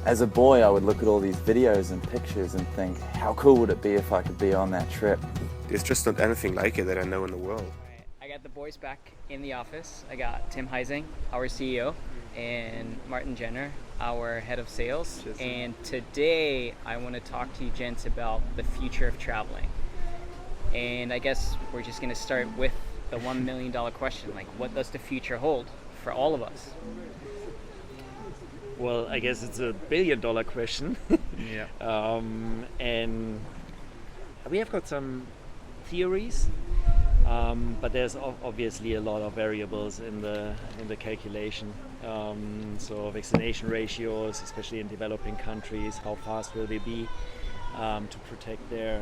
as a boy, I would look at all these videos and pictures and think, how cool would it be if I could be on that trip? There's just not anything like it that I know in the world. I got the boys back in the office. I got Tim Heising, our CEO, and Martin Jenner, our head of sales. Cheers. And today I want to talk to you gents about the future of traveling. And I guess we're just going to start with the $1 million question. Like, what does the future hold for all of us? Well, I guess it's a billion-dollar question. Yeah. And we have got some theories, but there's obviously a lot of variables in the calculation. So vaccination ratios, especially in developing countries, how fast will they be to protect their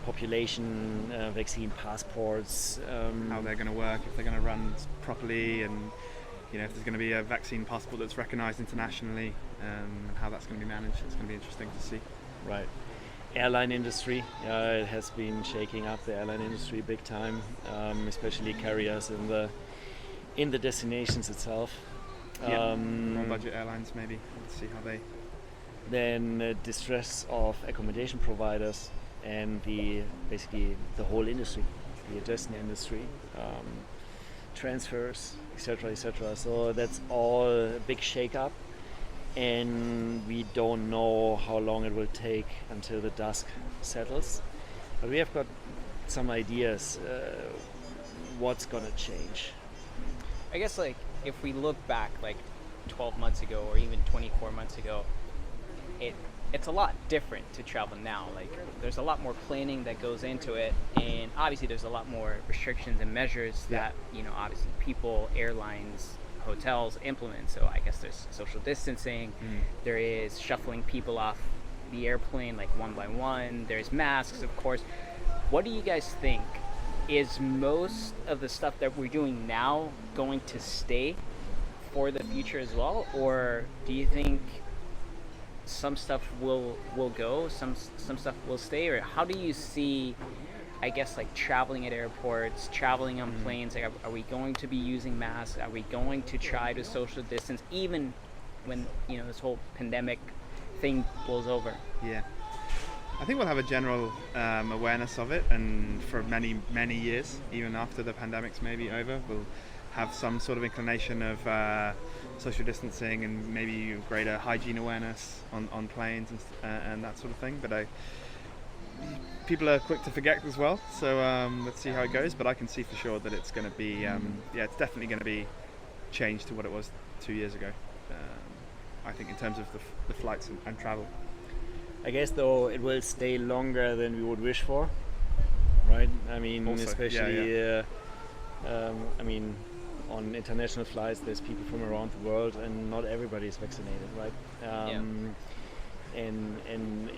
population, vaccine passports, How they're going to work, if they're going to run properly, and if there's going to be a vaccine passport that's recognised internationally, and how that's going to be managed. It's going to be interesting to see. right. Airline industry, it has been shaking up the airline industry big time, especially carriers in the destinations itself. Non-budget airlines, maybe. Let's see how they. Then distress of accommodation providers and basically the whole industry, the adjacent industry, transfers, etc., etc. So that's all a big shake-up, and we don't know how long it will take until the dust settles. But we have got some ideas what's gonna change. I guess, like, if we look back, like, 12 months ago or even 24 months ago, it's a lot different to travel now. Like, there's a lot more planning that goes into it, and obviously there's a lot more restrictions and measures that, obviously people, airlines, hotels implement. So I guess there's social distancing, there is shuffling people off the airplane like one by one, there's masks, of course. What do you guys think? Is most of the stuff that we're doing now going to stay for the future as well, or do you think some stuff will go, some stuff will stay? Or how do you see, I guess, like, traveling at airports, traveling on planes? Like, are we going to be using masks? Are we going to try to social distance even when this whole pandemic thing blows over? Yeah. I think we'll have a general awareness of it, and for many, many years, even after the pandemic's maybe over, we'll have some sort of inclination of social distancing and maybe greater hygiene awareness on planes and that sort of thing. But people are quick to forget as well, so let's see how it goes. But I can see for sure that it's going to be, it's definitely going to be changed to what it was 2 years ago. I think in terms of the flights and travel. I guess, though, it will stay longer than we would wish for, right? I mean, Also, especially, on international flights, there's people from around the world, and not everybody is vaccinated, right? And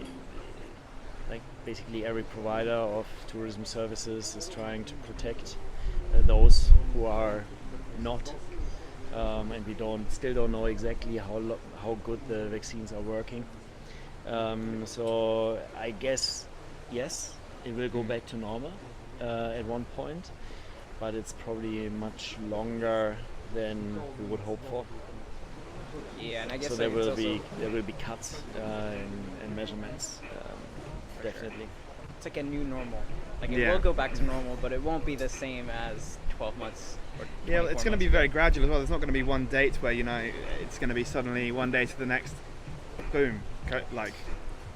like, basically every provider of tourism services is trying to protect those who are not, and we still don't know exactly how good the vaccines are working. So I guess, yes, it will go back to normal at one point, but it's probably much longer than we would hope for. Yeah, and I guess So there will be cuts and measurements, definitely. It's like a new normal. Like, it Yeah. will go back to normal, but it won't be the same as 12 months or 24 Yeah, it's going to be months very ago. gradual as well. There's not going to be one date where it's going to be suddenly one day to the next, boom, like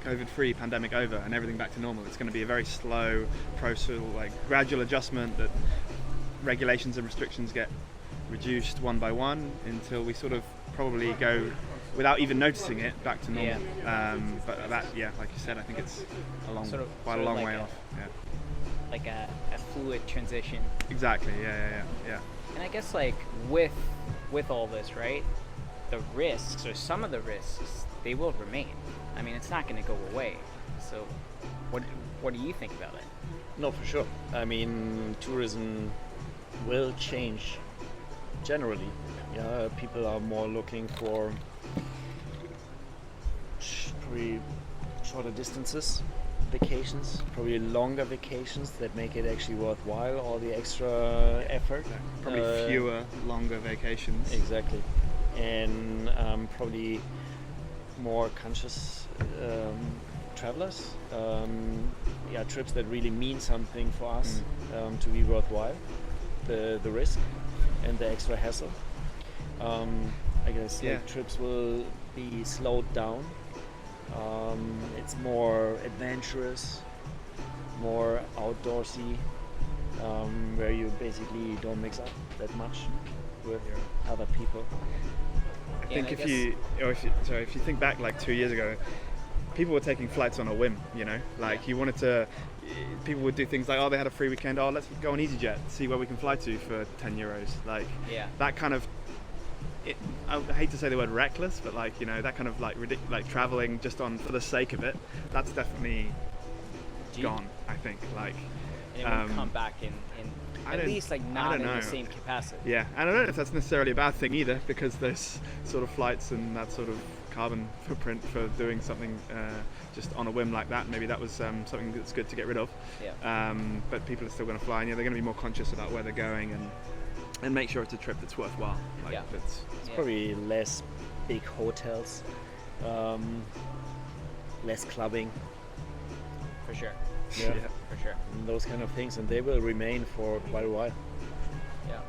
COVID-free, pandemic over, and everything back to normal. It's going to be a very slow process, like gradual adjustment, that regulations and restrictions get reduced one by one until we sort of probably go, without even noticing it, back to normal. But that, like you said, I think it's quite a long way off. Yeah. Like a fluid transition. Exactly. Yeah. And I guess, like, with all this, right, the risks, or some of the risks, they will remain. I mean, it's not going to go away. So what do you think about it? No, for sure. I mean, tourism will change generally. Yeah, people are more looking for probably shorter distances, vacations, probably longer vacations that make it actually worthwhile, all the extra effort. Probably fewer, longer vacations. Exactly. And probably more conscious travelers. Trips that really mean something for us to be worthwhile. The risk and the extra hassle. I guess trips will be slowed down. It's more adventurous, more outdoorsy, where you basically don't mix up that much with other people. I think if you think back like 2 years ago, people were taking flights on a whim, like you wanted to, people would do things like, oh, they had a free weekend, oh, let's go on EasyJet, see where we can fly to for 10 euros. Like that kind of, I hate to say the word reckless, but like, that kind of like like traveling just on for the sake of it, that's definitely gone, I think. Like, and it won't come back in at least like not in the same capacity. Yeah, I don't know if that's necessarily a bad thing either, because there's sort of flights and that sort of carbon footprint for doing something just on a whim like that. Maybe that was something that's good to get rid of. But people are still going to fly, and they're going to be more conscious about where they're going and make sure it's a trip that's worthwhile. Like, it's probably less big hotels, less clubbing. For sure. Yeah, for sure. And those kind of things, and they will remain for quite a while. Yeah.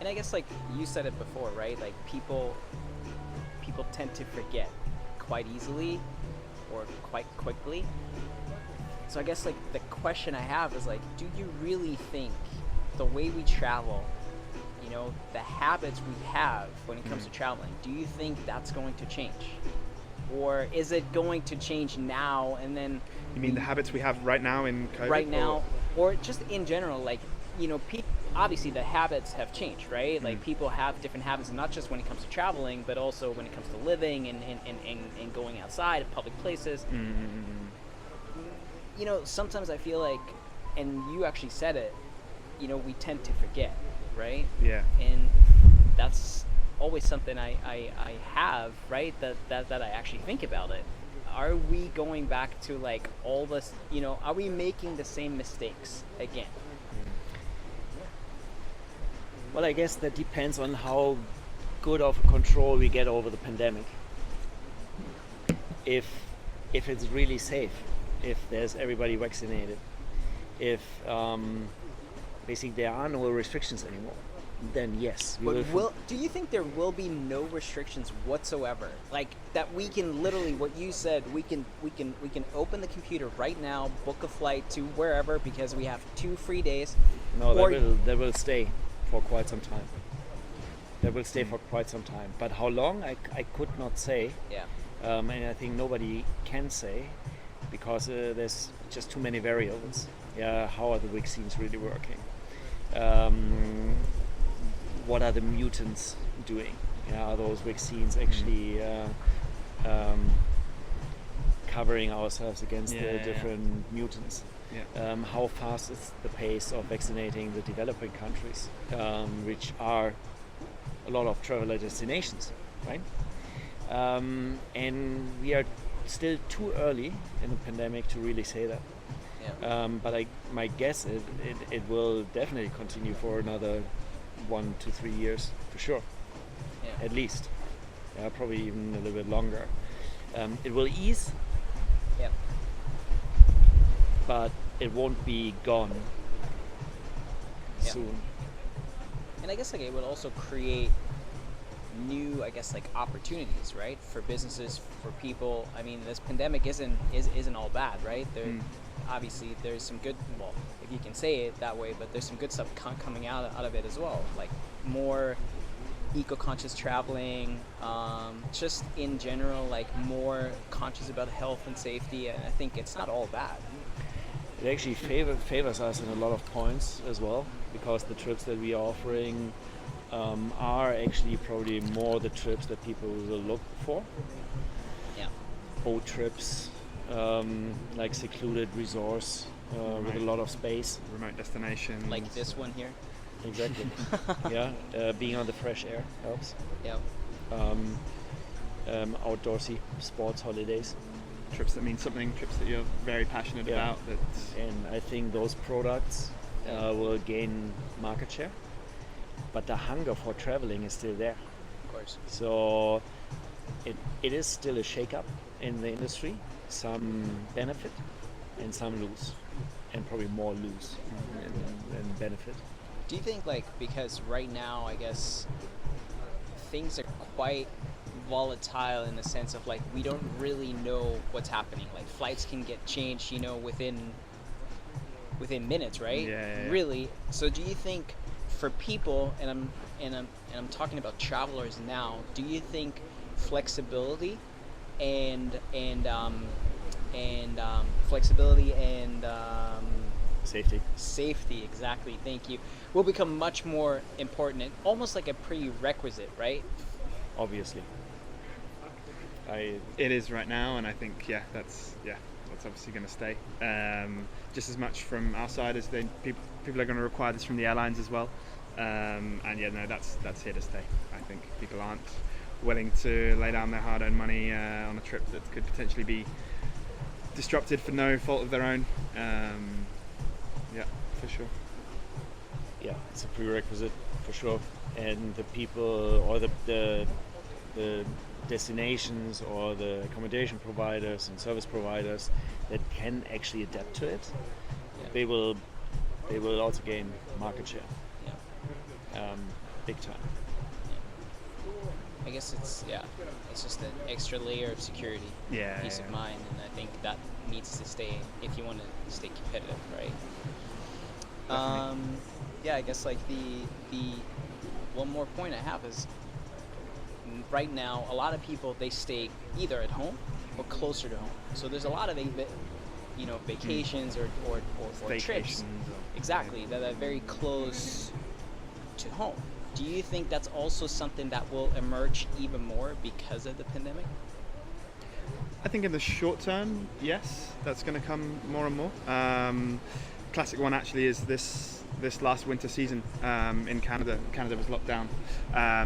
And I guess like you said it before, right? Like people tend to forget quite easily or quite quickly. So I guess like the question I have is like, do you really think the way we travel, the habits we have when it comes to traveling, do you think that's going to change? Or is it going to change now and then... You mean the habits we have right now in COVID? Right now, or just in general, like, obviously the habits have changed, right? Like people have different habits, and not just when it comes to traveling, but also when it comes to living and going outside of public places. Sometimes I feel like, and you actually said it, we tend to forget, right? Yeah. And that's always something I have, right? That I actually think about it. Are we going back to like all this, are we making the same mistakes again? Well, I guess that depends on how good of a control we get over the pandemic. If it's really safe, if there's everybody vaccinated, if basically there are no restrictions anymore, then yes. Do you think there will be no restrictions whatsoever? Like that we can literally, what you said, we can open the computer right now, book a flight to wherever because we have 2 free days. No, that will stay for quite some time. That will stay for quite some time. But how long, I could not say. Yeah. And I think nobody can say, because there's just too many variables. Yeah, how are the vaccines really working? What are the mutants doing? Are those vaccines actually covering ourselves against the different mutants? Yeah. How fast is the pace of vaccinating the developing countries, which are a lot of traveler destinations, right? And we are still too early in the pandemic to really say that. Yeah. But my guess is it will definitely continue for another 1 to 3 years, for sure. Yeah. At least. Probably even a little bit longer. It will ease. Yeah. But it won't be gone soon. And I guess like it would also create new, opportunities, right, for businesses, for people. I mean, this pandemic isn't all bad, right? Obviously there's some good, well, if you can say it that way, but there's some good stuff coming out of it as well, like more eco-conscious traveling, just in general, like more conscious about health and safety, and I think it's not all bad. It actually favors us in a lot of points as well, because the trips that we are offering are actually probably more the trips that people will look for. Yeah. Boat trips, like secluded resorts with a lot of space. Remote destinations. Like this one here. Exactly. Yeah, being on the fresh air helps. Yeah. Outdoorsy sports holidays. Trips that mean something, trips that you're very passionate about. And I think those products will gain market share, but the hunger for traveling is still there. Of course. So it is still a shake-up in the industry. Some benefit and some lose, and probably more lose than benefit. Do you think, like, because right now, I guess things are quite volatile in the sense of, like, we don't really know what's happening. Like, flights can get changed, within minutes, right? Yeah. Really. So do you think for people, and I'm talking about travelers now, do you think flexibility and flexibility and safety, exactly, thank you, will become much more important and almost like a prerequisite, right? Obviously. It is right now, and I think that's obviously going to stay. Just as much from our side as people are going to require this from the airlines as well. That's here to stay. I think people aren't willing to lay down their hard-earned money on a trip that could potentially be disrupted for no fault of their own. For sure. Yeah, it's a prerequisite for sure. And the people or the destinations or the accommodation providers and service providers that can actually adapt to it, they will also gain market share. Big time. I guess it's just an extra layer of security, peace of mind, and I think that needs to stay if you want to stay competitive, right? I guess like the one more point I have is right now a lot of people, they stay either at home or closer to home. So there's a lot of vacations or trips, exactly, that are very close to home. Do you think that's also something that will emerge even more because of the pandemic? I think in the short term, yes, that's going to come more and more. Classic one actually is this last winter season in Canada. Canada was locked down,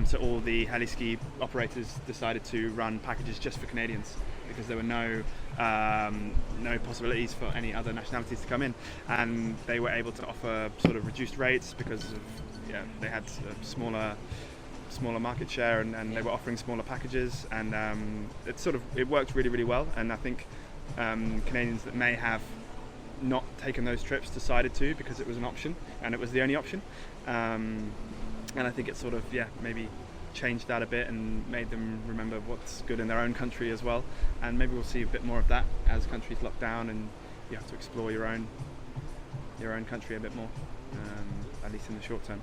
so all the heli ski operators decided to run packages just for Canadians because there were no possibilities for any other nationalities to come in, and they were able to offer sort of reduced rates because of they had a smaller market share, and they were offering smaller packages, and it worked really, really well. And I think Canadians that may have not taken those trips decided to because it was an option and it was the only option, and I think it sort of maybe changed that a bit and made them remember what's good in their own country as well. And maybe we'll see a bit more of that as countries lock down and you have to explore your own country a bit more, at least in the short term.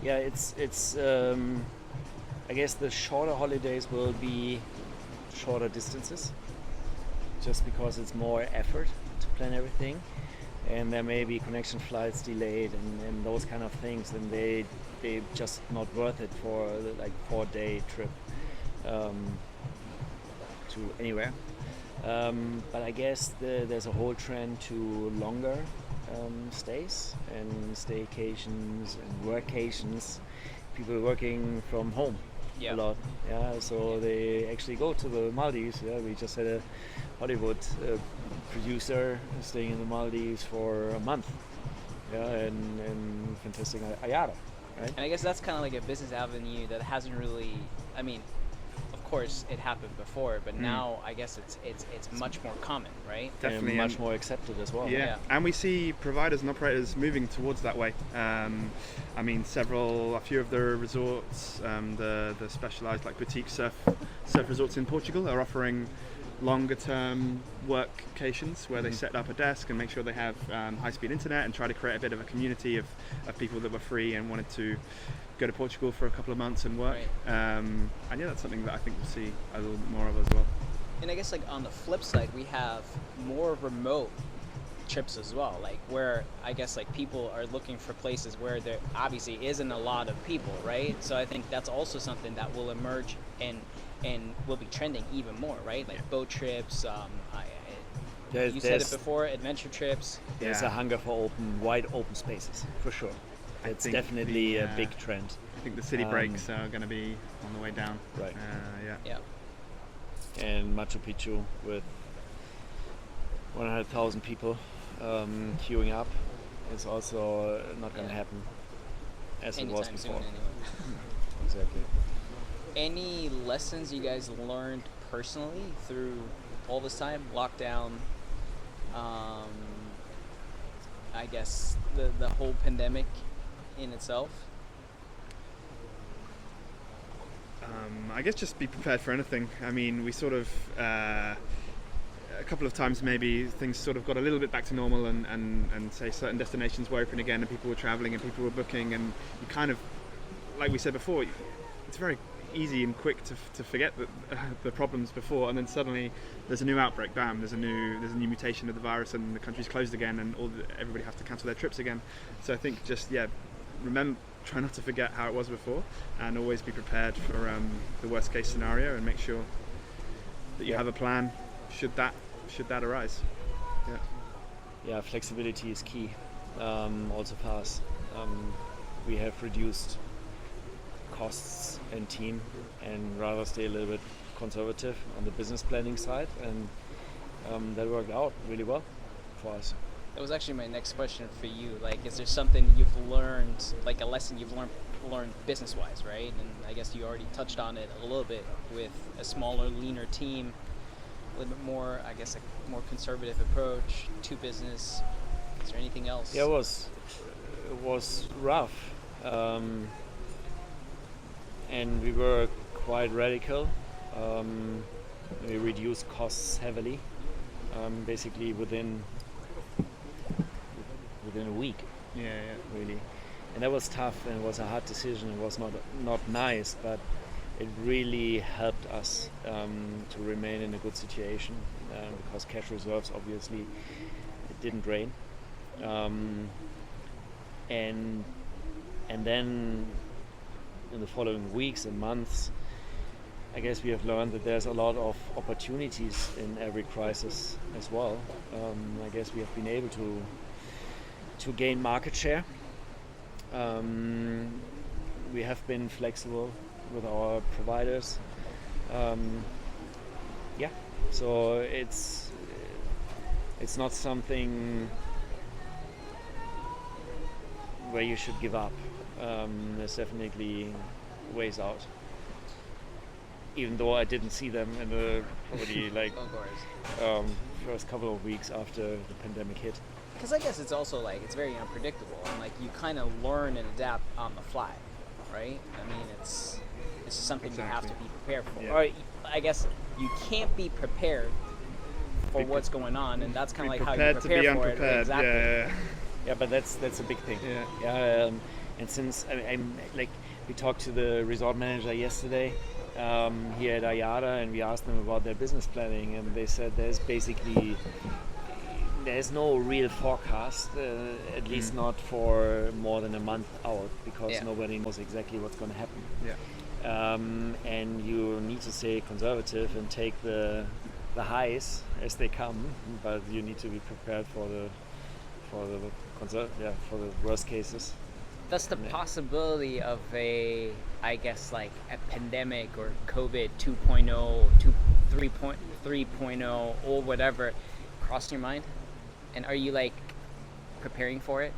Yeah, it's I guess the shorter holidays will be shorter distances, just because it's more effort to plan everything, and there may be connection flights delayed and those kind of things, and they just not worth it for like 4-day trip to anywhere. But I guess there's a whole trend to longer stays and staycations and workations. People working from home a lot. So they actually go to the Maldives. We just had a Hollywood producer staying in the Maldives for a month. And fantastic Ayada, right? And I guess that's kind of like a business avenue that hasn't really, I mean, of course it happened before, but now I guess it's much more common, right? Definitely, and much more accepted as well. Yeah, and we see providers and operators moving towards that way. I mean, a few of the resorts, the specialized like boutique surf resorts in Portugal are offering longer term workations where they set up a desk and make sure they have high-speed internet and try to create a bit of a community of people that were free and wanted to go to Portugal for a couple of months and work. Right. And that's something that I think we'll see a little bit more of as well. And I guess like on the flip side, we have more remote trips as well, like where I guess like people are looking for places where there obviously isn't a lot of people, right? So I think that's also something that will emerge and will be trending even more, right? Like boat trips, you said it before, adventure trips. There's a hunger for wide open spaces, for sure. It's definitely a big trend. I think the city breaks are going to be on the way down. Right. Yeah. And Machu Picchu with 100,000 people queuing up is also not going to happen. as it was anytime soon before. anyway. Exactly. Any lessons you guys learned personally through all this time, lockdown, I guess the whole pandemic in itself? I guess just be prepared for anything. I mean, we sort of a couple of times maybe things sort of got a little bit back to normal, and say certain destinations were open again and people were traveling and people were booking, and you kind of, like we said before, it's very easy and quick to forget the problems before, and then suddenly there's a new outbreak. Bam! There's a new mutation of the virus, and the country's closed again, and everybody has to cancel their trips again. So I think just try not to forget how it was before, and always be prepared for the worst case scenario, and make sure that you have a plan should that arise. Yeah, flexibility is key. Also for us, we have reduced costs and team, and rather stay a little bit conservative on the business planning side, and that worked out really well for us. That was actually my next question for you. Like, is there something you've learned, like a lesson you've learned business-wise, right? And I guess you already touched on it a little bit with a smaller, leaner team, a little bit more, I guess, a more conservative approach to business. Is there anything else? Yeah, it was rough, and we were quite radical. We reduced costs heavily, basically within a week. Yeah. Really, and that was tough, and it was a hard decision. It was not nice, but it really helped us to remain in a good situation, because cash reserves obviously it didn't drain, and then in the following weeks and months, I guess we have learned that there's a lot of opportunities in every crisis as well. I guess we have been able to gain market share. We have been flexible with our providers. So it's not something where you should give up. There's definitely ways out. Even though I didn't see them in the probably like Of course. first couple of weeks after the pandemic hit. Because I guess it's also like it's very unpredictable, and like you kind of learn and adapt on the fly, right? I mean, it's just something you have to be prepared for. Yeah. Or I guess you can't be prepared for what's going on, and that's kind of like how you prepare to be for unprepared. it. Exactly. Yeah, but that's a big thing. Yeah. And since I'm like, we talked to the resort manager yesterday here at Ayada, and we asked them about their business planning, and they said there's no real forecast, at least not for more than a month out, because nobody knows exactly what's going to happen. Yeah. And you need to stay conservative and take the highs as they come, but you need to be prepared for the worst cases. That's the possibility of a pandemic or COVID 2.0, 3.0, or whatever cross your mind? And are you like preparing for it?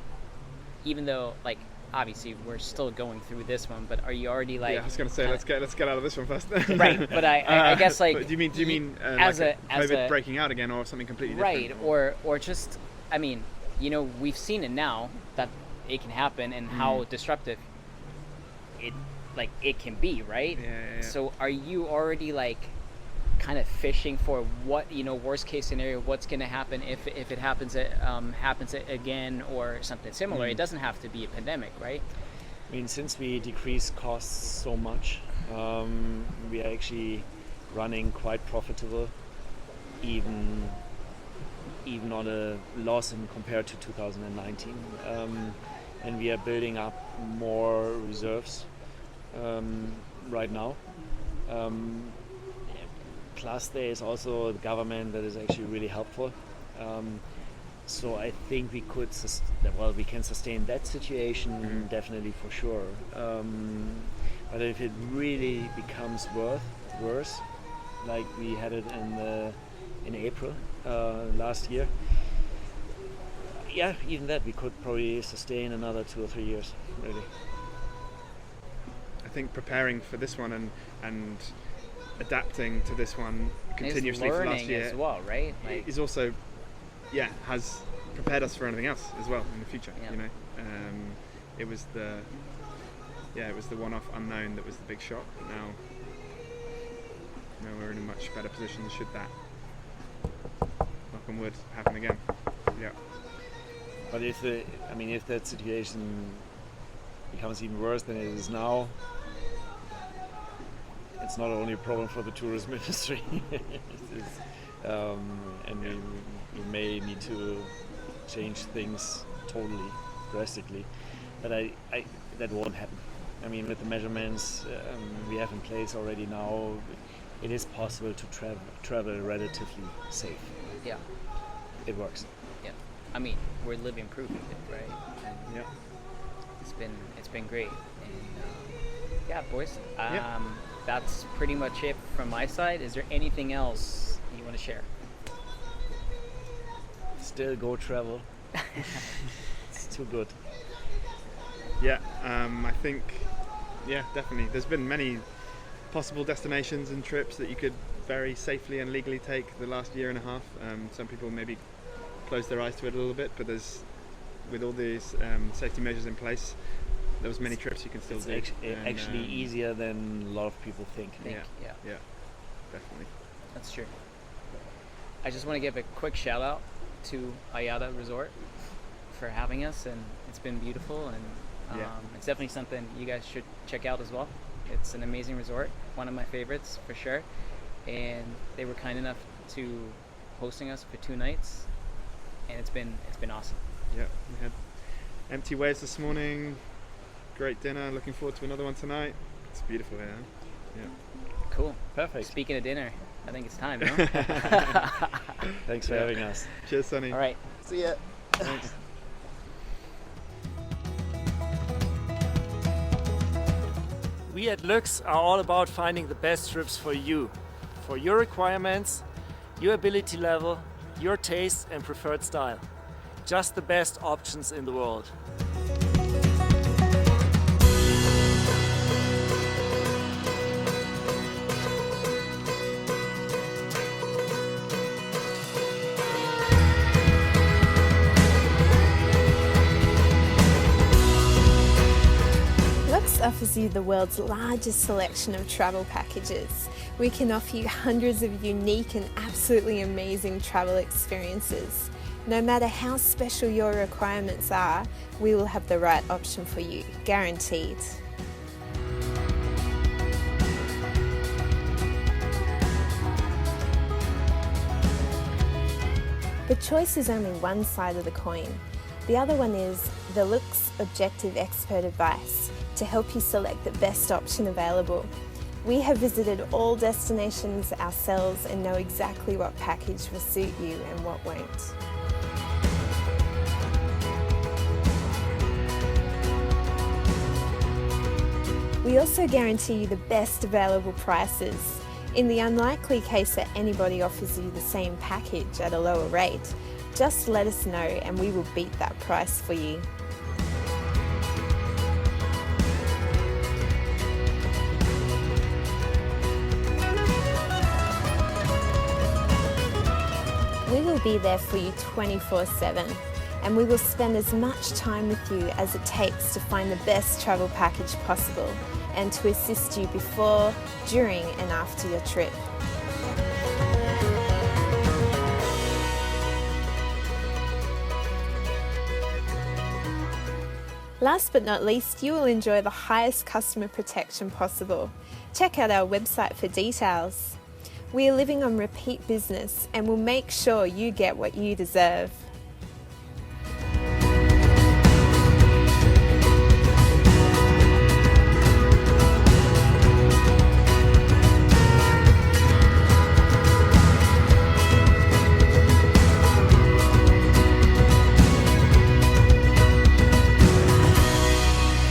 Even though like obviously we're still going through this one, but are you already like? Yeah, I was gonna say let's get out of this one first. Right, but I guess like. But do you mean COVID breaking out again, or something completely different? Right, or just I mean, we've seen it now that it can happen and how disruptive it can be, right? Yeah. So are you already like kind of fishing for what worst case scenario, what's going to happen if it happens again or something similar? It doesn't have to be a pandemic, right? I mean, since we decrease costs so much, we are actually running quite profitable, even on a loss compared to 2019, and we are building up more reserves right now. Plus, there is also the government that is actually really helpful. So I think we can sustain that situation definitely for sure. But if it really becomes worse, like we had it in April last year, even that we could probably sustain another 2 or 3 years, really. think preparing for this one and adapting to this one continuously for last year as well, right? Like, is also has prepared us for anything else as well in the future. Yeah. You know, it was the one-off unknown that was the big shock. But now we're in a much better position should that, knock on wood, happen again. Yeah. But if that situation becomes even worse than it is now, it's not only a problem for the tourism industry, and we may need to change things totally, drastically. But that won't happen. I mean, with the measurements we have in place already now, it is possible to travel relatively safe. Yeah. It works. Yeah. I mean, we're living proof of it, right? And Yeah. It's been great. And yeah, boys. That's pretty much it from my side. Is there anything else you want to share? Still go travel. It's too good. Yeah, I think, definitely. There's been many possible destinations and trips that you could very safely and legally take the last year and a half. Some people maybe close their eyes to it a little bit, but with all these safety measures in place, there was many trips you can still do. Actually easier than a lot of people think. Yeah, definitely. That's true. I just want to give a quick shout out to Ayada Resort for having us, and it's been beautiful, and it's definitely something you guys should check out as well. It's an amazing resort, one of my favorites for sure, and they were kind enough to hosting us for 2 nights, and it's been awesome. Yeah, we had empty waves this morning, great dinner, looking forward to another one tonight. It's beautiful here. Yeah. Cool. Perfect. Speaking of dinner, I think it's time, no? Thanks for having us. Cheers, Sonny. All right. See ya. Thanks. We at LUEX are all about finding the best trips for you, for your requirements, your ability level, your taste and preferred style. Just the best options in the world. LUEX offers you the world's largest selection of travel packages. We can offer you hundreds of unique and absolutely amazing travel experiences. No matter how special your requirements are, we will have the right option for you, guaranteed. The choice is only one side of the coin. The other one is the LUEX Objective Expert Advice to help you select the best option available. We have visited all destinations ourselves and know exactly what package will suit you and what won't. We also guarantee you the best available prices. In the unlikely case that anybody offers you the same package at a lower rate, just let us know and we will beat that price for you. We will be there for you 24/7, and we will spend as much time with you as it takes to find the best travel package possible and to assist you before, during and after your trip. Last but not least, you will enjoy the highest customer protection possible. Check out our website for details. We are living on repeat business and will make sure you get what you deserve.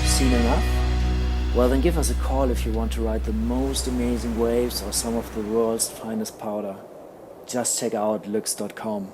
Seen enough? Well, then give us a call if you want to ride the most amazing waves or some of the world's finest powder. Just check out LUEX.com.